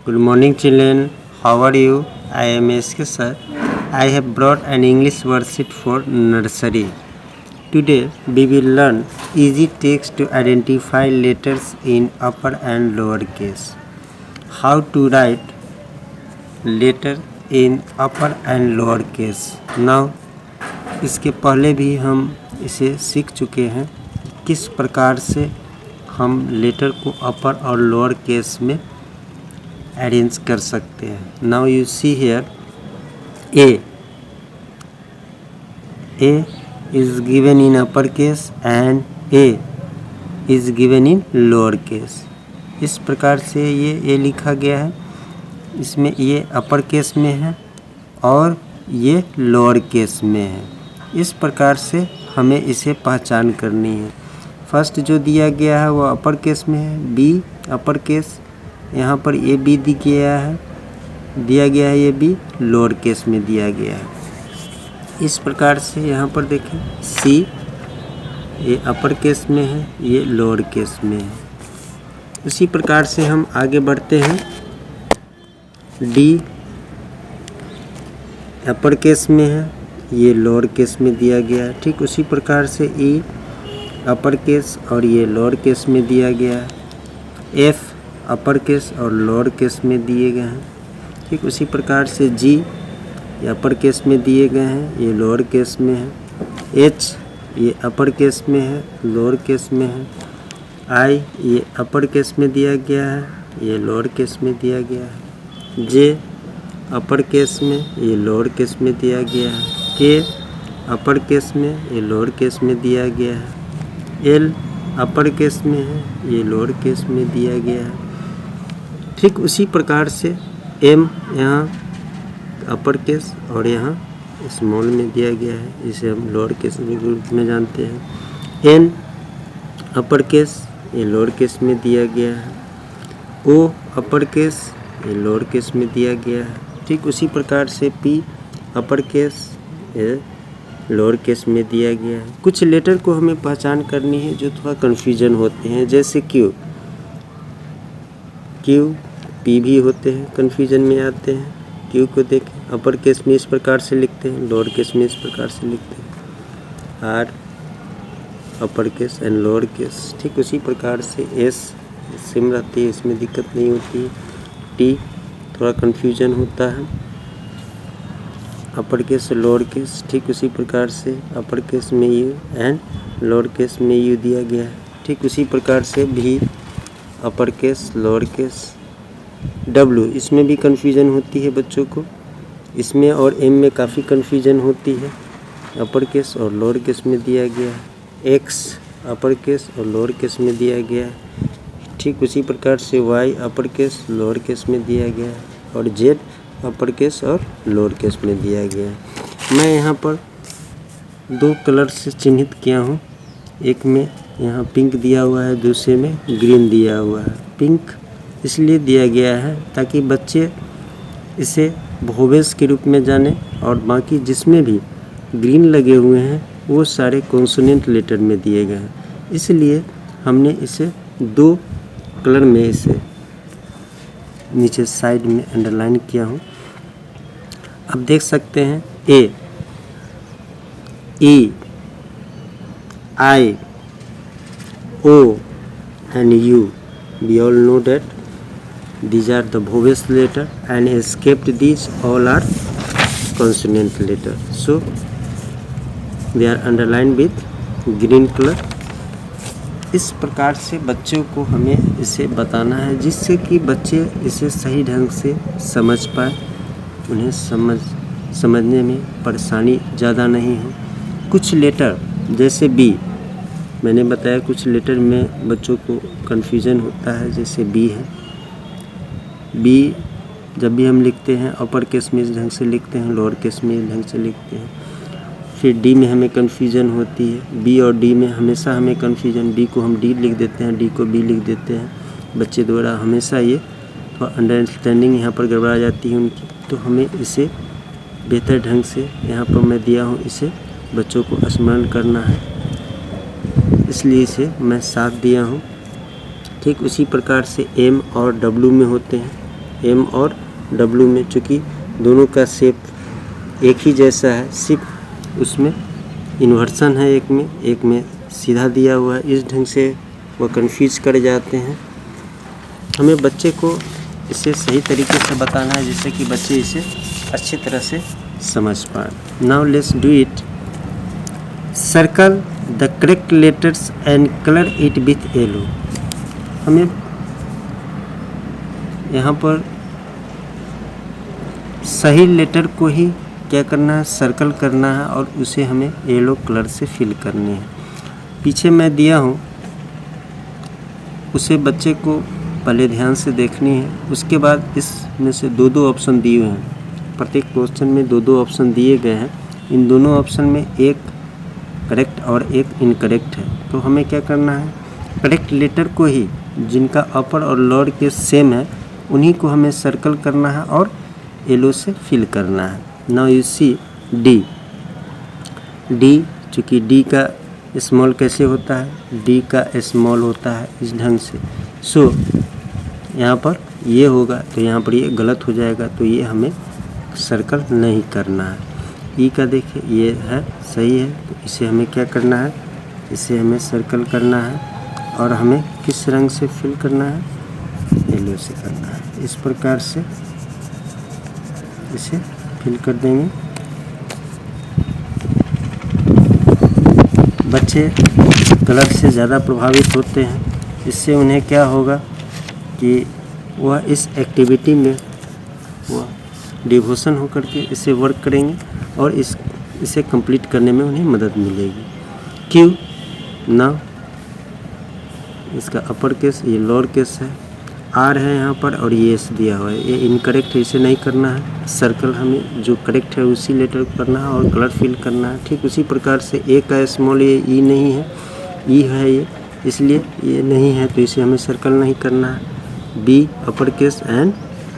Good morning, children. How are you? I am SK sir. I have brought an English worksheet for nursery. Today we will learn easy tricks to identify letters in upper and lower case. How to write letter in upper and lower case. Now इसके पहले भी हम इसे सीख चुके हैं किस प्रकार से हम लेटर को अपर और लोअर केस में अरेंज कर सकते हैं. Now you see here A is given in upper case and A is given in lower case. इस प्रकार से ये ए लिखा गया है. इसमें ये अपर केस में है और ये लोअर केस में है. इस प्रकार से हमें इसे पहचान करनी है. फर्स्ट जो दिया गया है वो अपर केस में है, बी अपर केस. यहाँ पर ए बी दिया गया है, ये बी लोअर केस में दिया गया है. इस प्रकार से यहाँ पर देखें सी ये अपर केस में है, ये लोअर केस में है. उसी प्रकार से हम आगे बढ़ते हैं. डी अपर केस में है, ये लोअर केस में दिया गया है. ठीक उसी प्रकार से ई अपर केस और ये लोअर केस में दिया गया है. एफ अपर केस और लोअर केस में दिए गए हैं. ठीक उसी प्रकार से जी ये अपर केस में दिए गए हैं, ये लोअर केस में है. एच ये अपर केस में है, लोअर केस में है. आई ये अपर केस में दिया गया है, ये लोअर केस में दिया गया है. जे अपर केस में, ये लोअर केस में दिया गया है. के अपर केस में, ये लोअर केस में दिया गया है. एल अपर केस में है, ये लोअर केस में दिया गया है. ठीक उसी प्रकार से एम यहाँ अपर केस और यहाँ स्मॉल में दिया गया है, इसे हम लोअर केस के रूप में जानते हैं. एन अपर केस ये लोअर केस में दिया गया है. ओ अपर केस ये लोअर केस में दिया गया है. ठीक उसी प्रकार से पी अपर केस ये लोअर केस में दिया गया है. कुछ लेटर को हमें पहचान करनी है जो थोड़ा कन्फ्यूजन होते हैं, जैसे क्यू पी भी होते हैं, कन्फ्यूजन में आते हैं. क्यू को देखें अपर केस में इस प्रकार से लिखते हैं, लोअर केस में इस प्रकार से लिखते हैं. Are upper case and lower case. ठीक उसी प्रकार से एस सेम रहती है, इसमें दिक्कत नहीं होती है. टी थोड़ा कन्फ्यूजन होता है, अपर केस लोअर केस. ठीक उसी प्रकार से अपर केस में यू एंड लोअर केस में यू दिया गया है. ठीक उसी प्रकार से भी अपर केस लोअर केस. डब्लू इसमें भी कन्फ्यूजन होती है बच्चों को, इसमें और एम में काफ़ी कन्फ्यूजन होती है. अपर केस और लोअर केस में दिया गया है. एक्स अपर केस और लोअर केस में दिया गया है. ठीक उसी प्रकार से Y upper case lower case में दिया गया है और जेड अपर केस और लोअर केस में दिया गया है. मैं यहाँ पर दो कलर से चिन्हित किया हूँ. एक में यहाँ पिंक दिया हुआ है, दूसरे में ग्रीन दिया हुआ है. पिंक इसलिए दिया गया है ताकि बच्चे इसे वोवेल्स के रूप में जाने और बाकी जिसमें भी ग्रीन लगे हुए हैं वो सारे कॉन्सोनेंट लेटर में दिए गए हैं. इसलिए हमने इसे दो कलर में इसे नीचे साइड में अंडरलाइन किया हूँ. अब देख सकते हैं ए ई आई ओ and U. We all know that these are the vowel letter and escaped these all are consonant letter. So they are underlined with green color. इस प्रकार से बच्चों को हमें इसे बताना है जिससे कि बच्चे इसे सही ढंग से समझ पाए, उन्हें समझने में परेशानी ज़्यादा नहीं हो. कुछ लेटर जैसे बी मैंने बताया, कुछ लेटर में बच्चों को कन्फ्यूजन होता है, जैसे बी है. बी जब भी हम लिखते हैं अपर केस में इस ढंग से लिखते हैं, लोअर केस में इस ढंग से लिखते हैं. फिर डी में हमें कन्फ्यूजन होती है. बी और डी में हमेशा हमें कन्फ्यूजन, बी को हम डी लिख देते हैं, डी को बी लिख देते हैं. बच्चे द्वारा हमेशा ये थोड़ा अंडरस्टैंडिंग यहाँ पर गड़बड़ा जाती है उनकी. तो हमें इसे बेहतर ढंग से यहाँ पर मैं दिया हूँ, इसे बच्चों को स्मरण करना है, इसलिए इसे मैं साथ दिया हूँ. ठीक उसी प्रकार से एम और डब्लू में होते हैं. एम और डब्ल्यू में, चूँकि दोनों का शेप एक ही जैसा है, सिर्फ उसमें इन्वर्सन है, एक में सीधा दिया हुआ है। इस ढंग से वो कन्फ्यूज कर जाते हैं। हमें बच्चे को इसे सही तरीके से बताना है जिससे कि बच्चे इसे अच्छी तरह से समझ पाए। Now let's do it. Circle the correct letters and colour it with yellow. हमें यहाँ पर सही लेटर को ही क्या करना है, सर्कल करना है और उसे हमें येलो कलर से फिल करनी है। पीछे मैं दिया हूँ उसे बच्चे को पहले ध्यान से देखनी है। उसके बाद इसमें से दो ऑप्शन दिए हुए हैं, प्रत्येक क्वेश्चन में दो ऑप्शन दिए गए हैं। इन दोनों ऑप्शन में एक करेक्ट और एक इनकरेक्ट है। तो हमें क्या करना है, करेक्ट लेटर को ही, जिनका अपर और लोअर केस सेम है, उन्हीं को हमें सर्कल करना है और येलो से फिल करना है। Now you see D. चूँकि डी का स्मॉल कैसे होता है, डी का स्मॉल होता है इस ढंग से। सो यहाँ पर ये होगा तो यहाँ पर ये गलत हो जाएगा, तो ये हमें सर्कल नहीं करना है। ई का देखिए ये है, सही है, तो इसे हमें क्या करना है, इसे हमें सर्कल करना है और हमें किस रंग से फिल करना है, येलो से करना है। इस प्रकार से इसे फिल कर देंगे। बच्चे कलर से ज़्यादा प्रभावित होते हैं, इससे उन्हें क्या होगा कि वह इस एक्टिविटी में वह डिवोशन होकर के इसे वर्क करेंगे और इसे कंप्लीट करने में उन्हें मदद मिलेगी। क्यों ना, इसका अपर केस, ये लोअर केस है, आर है यहाँ पर और ये एस दिया हुआ है, ये इनकरेक्ट है, इसे नहीं करना है। सर्कल हमें जो करेक्ट है उसी लेटर को करना है और कलर फिल करना है। ठीक उसी प्रकार से ए का स्मॉल, ये ई नहीं है, ई है ये, इसलिए ये नहीं है तो इसे हमें सर्कल नहीं करना है। B upper case and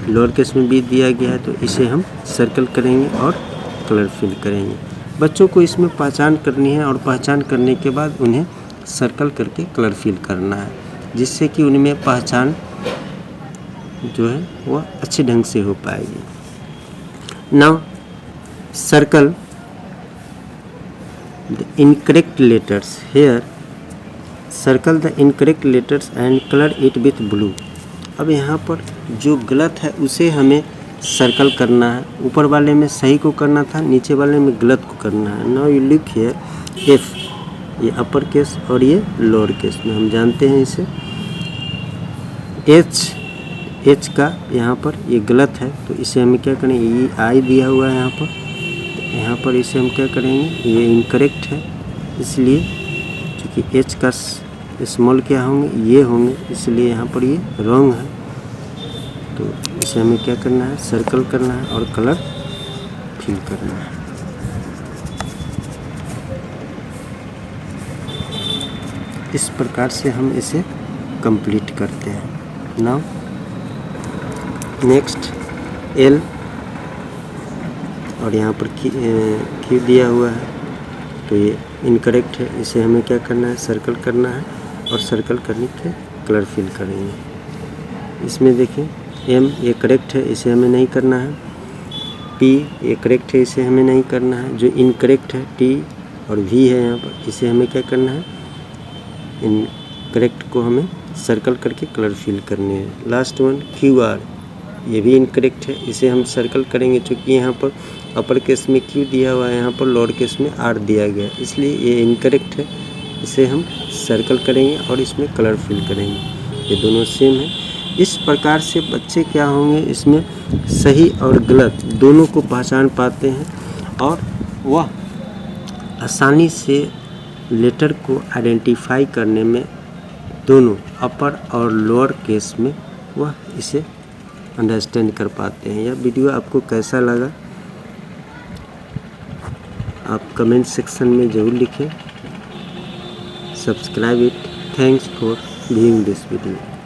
lower case में बी दिया गया है तो इसे हम सर्कल करेंगे और कलर फिल करेंगे। बच्चों को इसमें पहचान करनी है और पहचान करने के बाद उन्हें सर्कल करके कलर फिल करना है, जिससे कि उनमें पहचान जो है वह अच्छे ढंग से हो पाएगी। Now circle the incorrect letters here, circle the incorrect letters and colour it with blue. अब यहाँ पर जो गलत है उसे हमें सर्कल करना है। ऊपर वाले में सही को करना था, नीचे वाले में गलत को करना है। Now you look here, F ये अपर केस और ये लोअर केस में हम जानते हैं इसे। एच का यहाँ पर ये गलत है तो इसे हमें क्या करेंगे, ये आई दिया हुआ है यहाँ पर इसे हम क्या करेंगे, ये इनकरेक्ट है, इसलिए क्योंकि एच का स्मॉल क्या होंगे, ये होंगे, इसलिए यहाँ पर ये रॉन्ग है। तो इसे हमें क्या करना है, सर्कल करना है और कलर फिल करना है। इस प्रकार से हम इसे कंप्लीट करते हैं। नाउ नेक्स्ट एल और यहाँ पर क्यू दिया हुआ है तो ये इनकरेक्ट है, इसे हमें क्या करना है, सर्कल करना है और सर्कल करने के कलर फिल करेंगे। इसमें देखें एम ये करेक्ट है, इसे हमें नहीं करना है। पी ये करेक्ट है, इसे हमें नहीं करना है। जो इनकरेक्ट है टी और वी है यहाँ पर, इसे हमें क्या करना है, इन करेक्ट को हमें सर्कल करके कलर फिल करने हैं। लास्ट वन क्यू आर, ये भी इनकरेक्ट है, इसे हम सर्कल करेंगे क्योंकि यहाँ पर अपर केस में क्यू दिया हुआ है, यहाँ पर लोअर केस में आर दिया गया है, इसलिए ये इनकरेक्ट है। इसे हम सर्कल करेंगे और इसमें कलर फिल करेंगे। ये दोनों सेम है। इस प्रकार से बच्चे क्या होंगे, इसमें सही और गलत दोनों को पहचान पाते हैं और वह आसानी से लेटर को आइडेंटिफाई करने में दोनों अपर और लोअर केस में वह इसे अंडरस्टैंड कर पाते हैं। यह वीडियो आपको कैसा लगा आप कमेंट सेक्शन में ज़रूर लिखें। Subscribe it. Thanks for viewing this video.